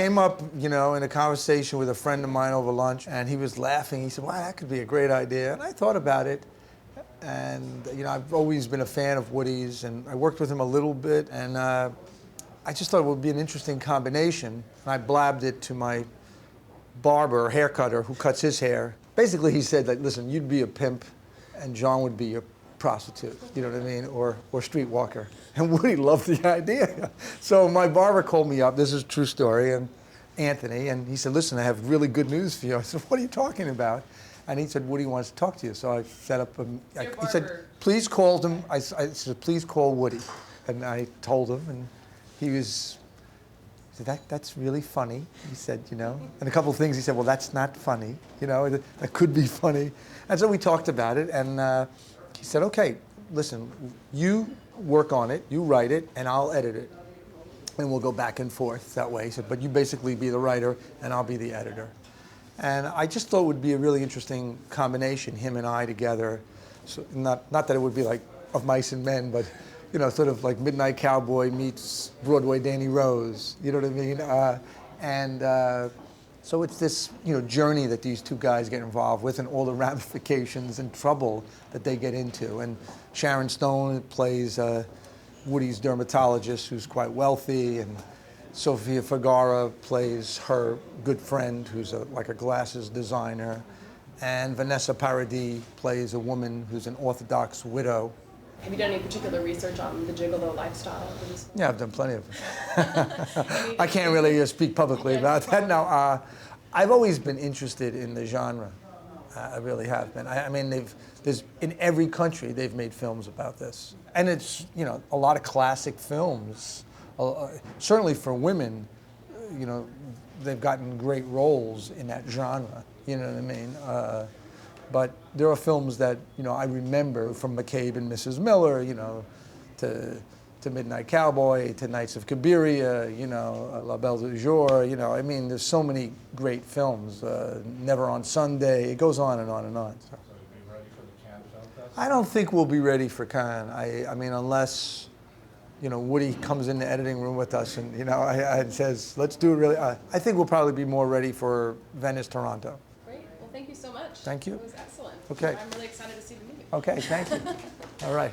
came up, you know, in a conversation with a friend of mine over lunch, and he was laughing. He said, wow, that could be a great idea. And I thought about it. And, you know, I've always been a fan of Woody's, and I worked with him a little bit, and I just thought it would be an interesting combination. And I blabbed it to my barber, hair cutter, who cuts his hair. Basically, he said, like, listen, you'd be a pimp, and John would be a prostitute, you know what I mean, or streetwalker. And Woody loved the idea. So my barber called me up, this is a true story, and Anthony, and he said, listen, I have really good news for you. I said, what are you talking about? And he said, Woody wants to talk to you. So I set up he said, please call him. I said, please call Woody. And I told him, and he said, that's really funny. He said, you know, and a couple of things he said, well, that's not funny. You know, that could be funny. And so we talked about it, and he said, okay, listen, you work on it, you write it, and I'll edit it. And we'll go back and forth that way. He said, but you basically be the writer, and I'll be the editor. And I just thought it would be a really interesting combination, him and I together. So not that it would be like Of Mice and Men, but, you know, sort of like Midnight Cowboy meets Broadway Danny Rose, you know what I mean? So it's this, you know, journey that these two guys get involved with, and all the ramifications and trouble that they get into. And Sharon Stone plays Woody's dermatologist, who's quite wealthy, and Sofia Vergara plays her good friend, who's like a glasses designer, and Vanessa Paradis plays a woman who's an Orthodox widow. Have you done any particular research on the Gigolo lifestyle? Yeah, I've done plenty of it. I can't really speak publicly about that. No, I've always been interested in the genre. I really have been. I mean, there's in every country they've made films about this, and it's, you know, a lot of classic films. Certainly for women, you know, they've gotten great roles in that genre. You know what I mean? But there are films that, you know, I remember, from McCabe and Mrs. Miller, you know, to Midnight Cowboy, to Nights of Cabiria, you know, La Belle du Jour, you know, I mean, there's so many great films. Never on Sunday, it goes on and on and on. So. Will you be ready for the Cannes Film Festival? I don't think we'll be ready for Cannes. I mean, unless, you know, Woody comes in the editing room with us and, you know, and says, let's do it really. I think we'll probably be more ready for Venice, Toronto. Great. Well, thank you so much. Thank you. It was excellent. Okay. I'm really excited to see the movie. Okay, thank you. All right.